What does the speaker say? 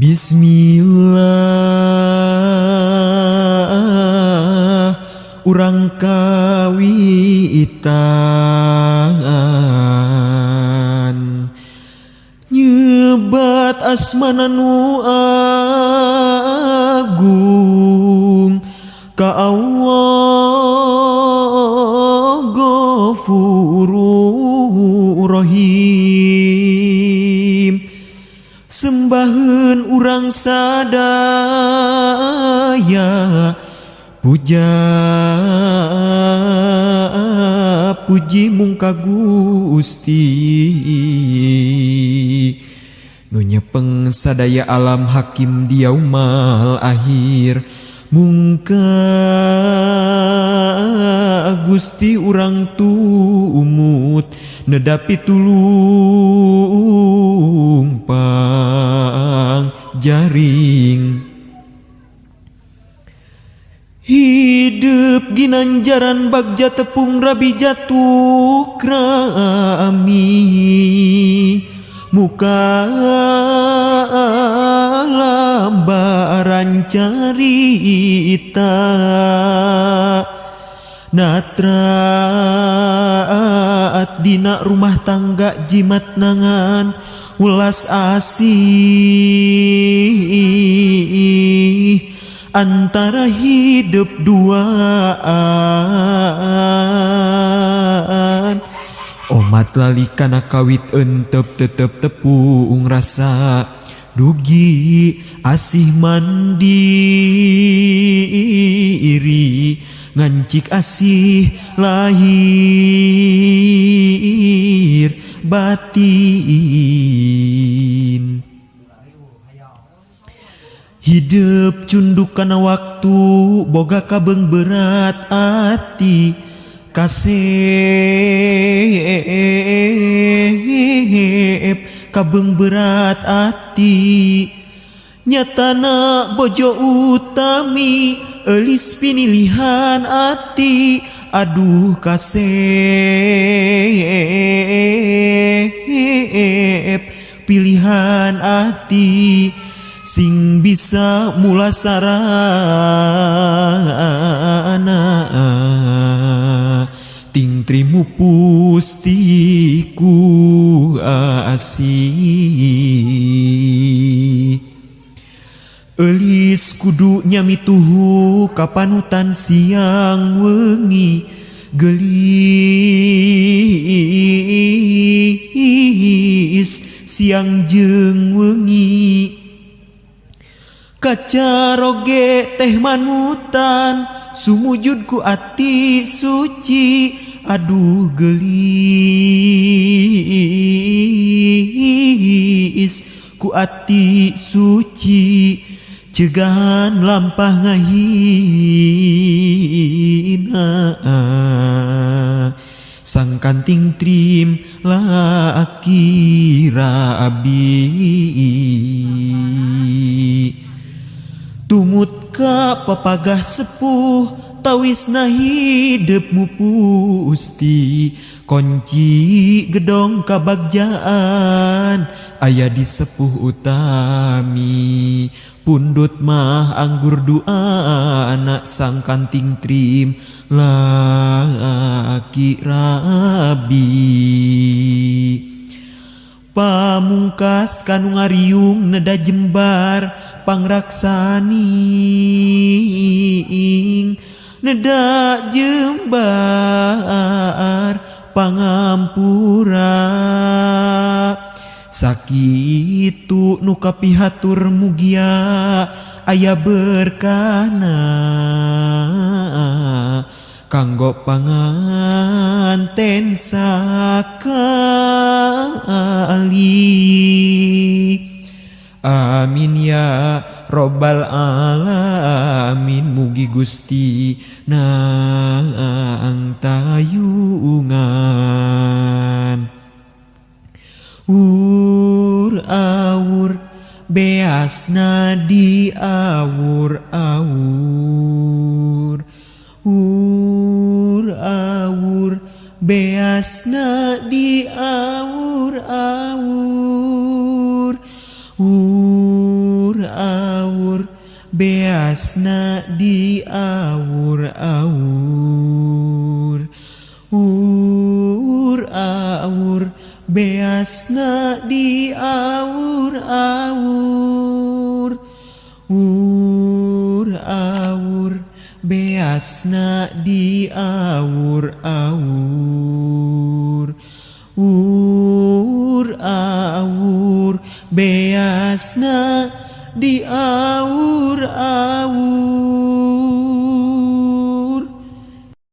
Bismillah urang kawitan nyebat asmana nu agung ka Allah Ghafurur Rahim. Sembaheun urang sadaya puja puji mung ka Gusti nu nyepeng sadaya alam hakim di yaumal akhir. Mung ka Gusti urang tumut nedapi tulung pang jaring. Hidup ginanjaran bagja tepung rabi jatuh krami muka lambaran carita natraat dina rumah tangga jimat nangan ulas asih antara hidup duaan. Omat lali kana kawit entep tetep tepung rasa dugi asih mandiri ngancik asih lahir batin. Hidup cunduk kana waktu boga kabeng berat ati kasep kabeng berat ati nyatana bojo utami eulis pinilihan ati aduh kasep pilihan ati sing bisa mulasarana ting trimu pustiku asih. Eulis kudu nyamituhu kapanutan siang wengi gelis siang jeung wengi kaca roge teh manutan sumujud ku ati suci aduh gelis ku ati suci cegahan lampah ngahina sang kanting trim laki rabi tumut ka papagah sepuh tawisna hidupmu pusti kunci gedong kabagjaan aya di sepuh utami pundut mah anggur doa anak sang kanting trim laki rabi. Pamungkas kanu ngariung neda jembar pangraksani neda jembar pangampura sakitu nu kapihatur mugia aya berkana kanggo panganten sakali. Amin ya robbal alamin. Mugi Gusti nang tayungan awur beasna di awur awur beasna di awur beasna diawur-awur. Awur beasna diawur-awur. Awur beasna diawur-awur. Awur beasna diawur-awur.